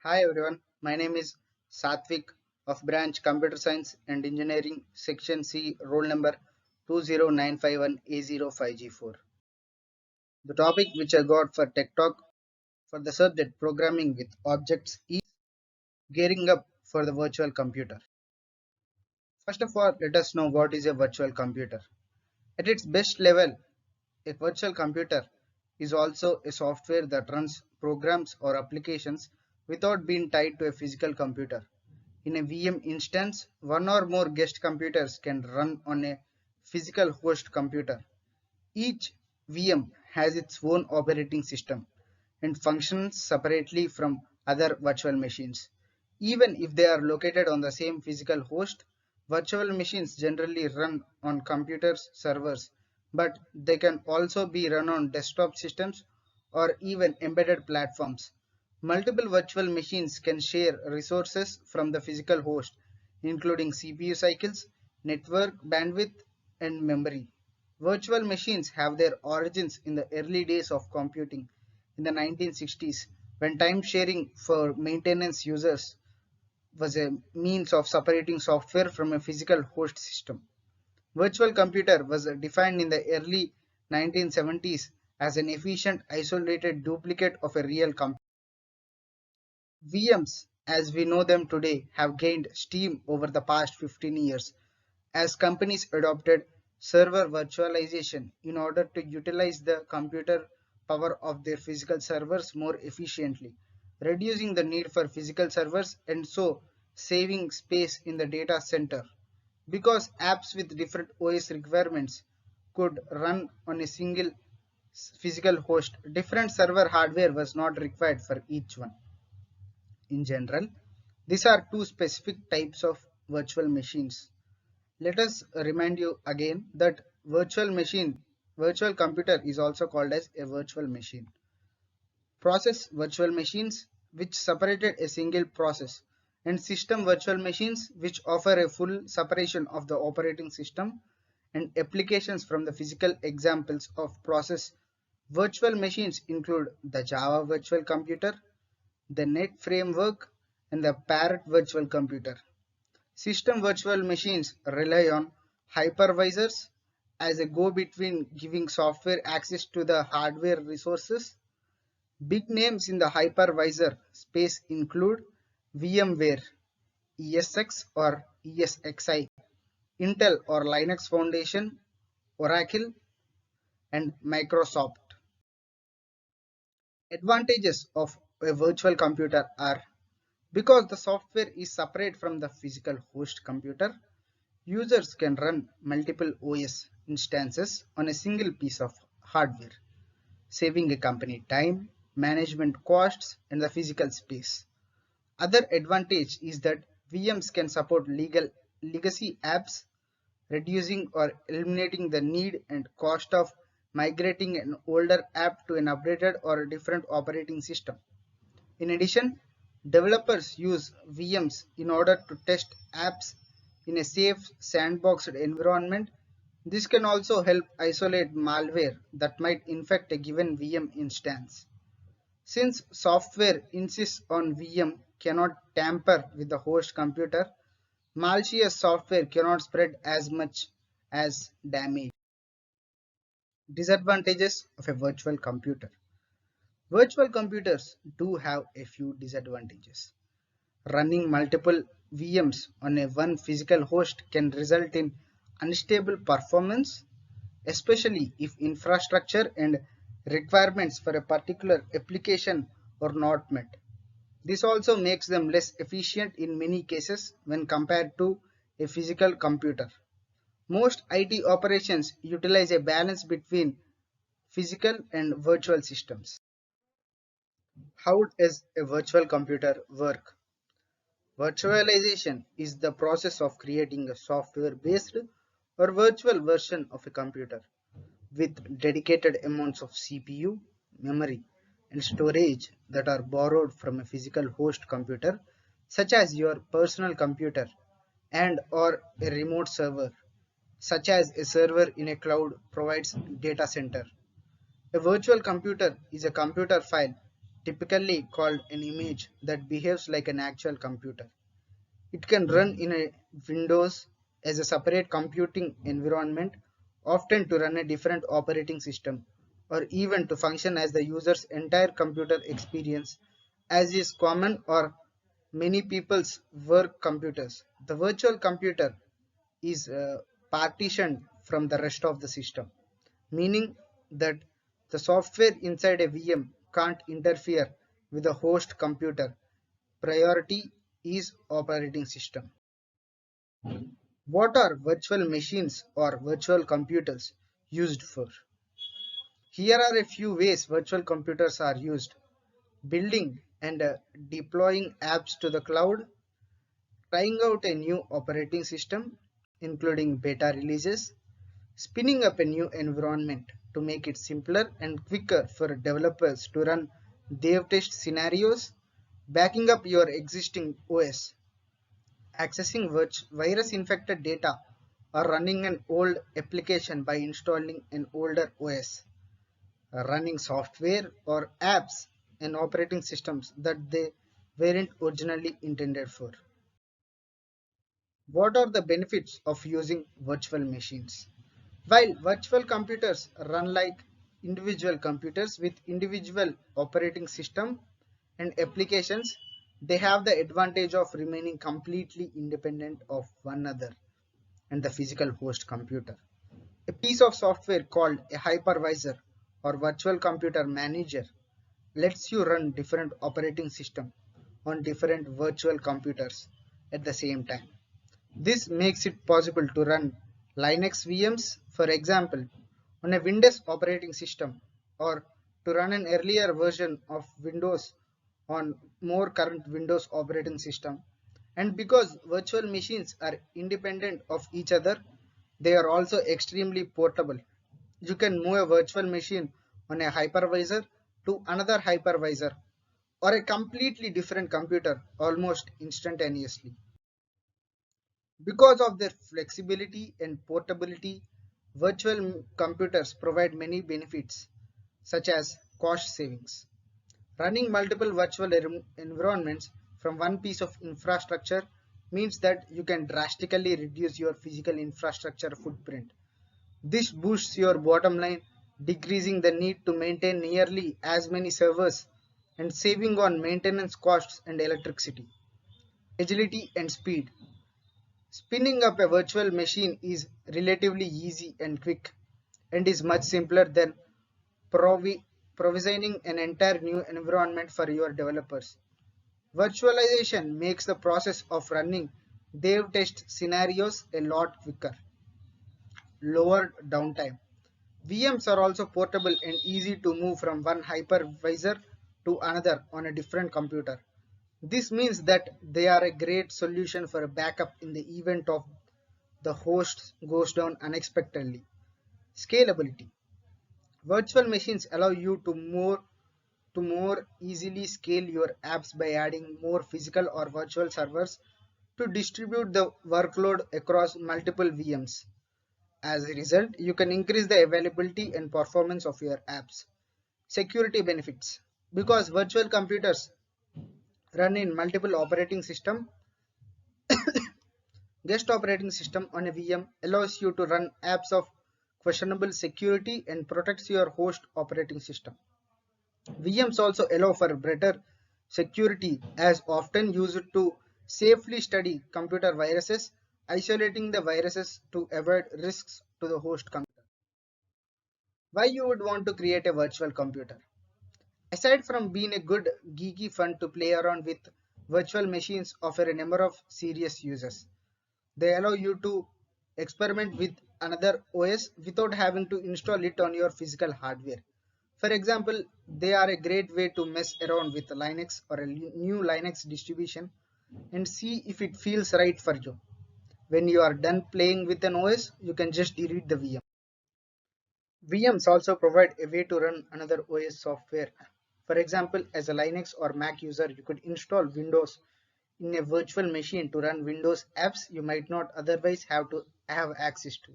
Hi everyone, my name is Satvik of branch Computer Science and Engineering Section C, roll number 20951A05G4. The topic which I got for Tech Talk for the subject programming with objects is gearing up for the virtual computer. First of all, let us know what is a virtual computer. At its best level, a virtual computer is also a software that runs programs or applications without being tied to a physical computer. In a VM instance, one or more guest computers can run on a physical host computer. Each VM has its own operating system and functions separately from other virtual machines. Even if they are located on the same physical host, virtual machines generally run on computers servers, but they can also be run on desktop systems or even embedded platforms. Multiple virtual machines can share resources from the physical host, including CPU cycles, network bandwidth, and memory. Virtual machines have their origins in the early days of computing in the 1960s, when time sharing for maintenance users was a means of separating software from a physical host system. Virtual computer was defined in the early 1970s as an efficient isolated duplicate of a real computer. VMs, as we know them today, have gained steam over the past 15 years as companies adopted server virtualization in order to utilize the computer power of their physical servers more efficiently, reducing the need for physical servers and so saving space in the data center. Because apps with different OS requirements could run on a single physical host, different server hardware was not required for each one. In general, these are two specific types of virtual machines. Let us remind you again that virtual computer is also called as a virtual machine. Process virtual machines which separated a single process, and system virtual machines which offer a full separation of the operating system and applications from the physical. Examples of process virtual machines include the Java virtual computer, the NET framework, and the Parrot virtual computer. System virtual machines rely on hypervisors as a go-between, giving software access to the hardware resources. Big names in the hypervisor space include VMware, ESX or ESXi, Intel or Linux Foundation, Oracle, and Microsoft. Advantages of a virtual computer are: because the software is separate from the physical host computer, users can run multiple OS instances on a single piece of hardware, saving a company time, management costs, and the physical space. Other advantage is that VMs can support legacy apps, reducing or eliminating the need and cost of migrating an older app to an updated or a different operating system. In addition, developers use VMs in order to test apps in a safe sandboxed environment. This can also help isolate malware that might infect a given VM instance. Since software insists on VM cannot tamper with the host computer, malicious software cannot spread as much as damage. Disadvantages of a virtual computer. Virtual computers do have a few disadvantages. Running multiple VMs on a one physical host can result in unstable performance, especially if infrastructure and requirements for a particular application are not met. This also makes them less efficient in many cases when compared to a physical computer. Most IT operations utilize a balance between physical and virtual systems. How does a virtual computer work? Virtualization is the process of creating a software-based or virtual version of a computer with dedicated amounts of CPU, memory, and storage that are borrowed from a physical host computer, such as your personal computer and or a remote server, such as a server in a cloud provides data center. A virtual computer is a computer file typically called an image that behaves like an actual computer. It can run in a Windows as a separate computing environment, often to run a different operating system, or even to function as the user's entire computer experience, as is common or many people's work computers. The virtual computer is partitioned from the rest of the system, meaning that the software inside a VM can't interfere with the host computer. Priority is operating system. What are virtual machines or virtual computers used for? Here are a few ways virtual computers are used: building and deploying apps to the cloud, trying out a new operating system, including beta releases, spinning up a new environment to make it simpler and quicker for developers to run dev test scenarios, backing up your existing OS, accessing virus infected data, or running an old application by installing an older OS, running software or apps and operating systems that they weren't originally intended for. What are the benefits of using virtual machines? While virtual computers run like individual computers with individual operating system and applications, they have the advantage of remaining completely independent of one another and the physical host computer. A piece of software called a hypervisor or virtual computer manager lets you run different operating systems on different virtual computers at the same time. This makes it possible to run Linux VMs, for example, on a Windows operating system, or to run an earlier version of Windows on more current Windows operating system. And because virtual machines are independent of each other, they are also extremely portable. You can move a virtual machine on a hypervisor to another hypervisor or a completely different computer almost instantaneously. Because of their flexibility and portability, virtual computers provide many benefits, such as cost savings. Running multiple virtual environments from one piece of infrastructure means that you can drastically reduce your physical infrastructure footprint. This boosts your bottom line, decreasing the need to maintain nearly as many servers and saving on maintenance costs and electricity. Agility and speed. Spinning up a virtual machine is relatively easy and quick, and is much simpler than provisioning an entire new environment for your developers. Virtualization makes the process of running dev test scenarios a lot quicker. Lower downtime. VMs are also portable and easy to move from one hypervisor to another on a different computer. This means that they are a great solution for a backup in the event of the host goes down unexpectedly. Scalability. Virtual machines allow you to more easily scale your apps by adding more physical or virtual servers to distribute the workload across multiple VMs. As a result, you can increase the availability and performance of your apps. Security benefits. Because virtual computers run in multiple operating systems, guest operating system on a VM allows you to run apps of questionable security and protects your host operating system. VMs also allow for better security as often used to safely study computer viruses, isolating the viruses to avoid risks to the host computer. Why you would want to create a virtual computer? Aside from being a good geeky fun to play around with, virtual machines offer a number of serious uses. They allow you to experiment with another OS without having to install it on your physical hardware. For example, they are a great way to mess around with Linux or a new Linux distribution and see if it feels right for you. When you are done playing with an OS, you can just delete the VM. VMs also provide a way to run another OS software. For example, as a Linux or Mac user, you could install Windows in a virtual machine to run Windows apps you might not otherwise have access to.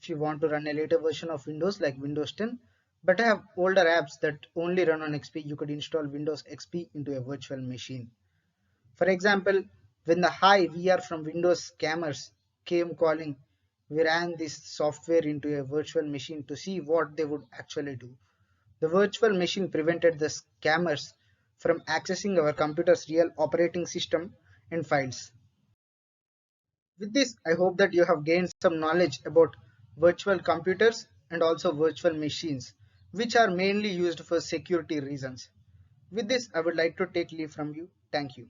If you want to run a later version of Windows like Windows 10, But I have older apps that only run on XP. You could install Windows XP into a virtual machine. For example, when the high VR from Windows scammers came calling, we ran this software into a virtual machine to see what they would actually do. The virtual machine prevented the scammers from accessing our computer's real operating system and files. With this, I hope that you have gained some knowledge about virtual computers and also virtual machines, which are mainly used for security reasons. With this, I would like to take leave from you. Thank you.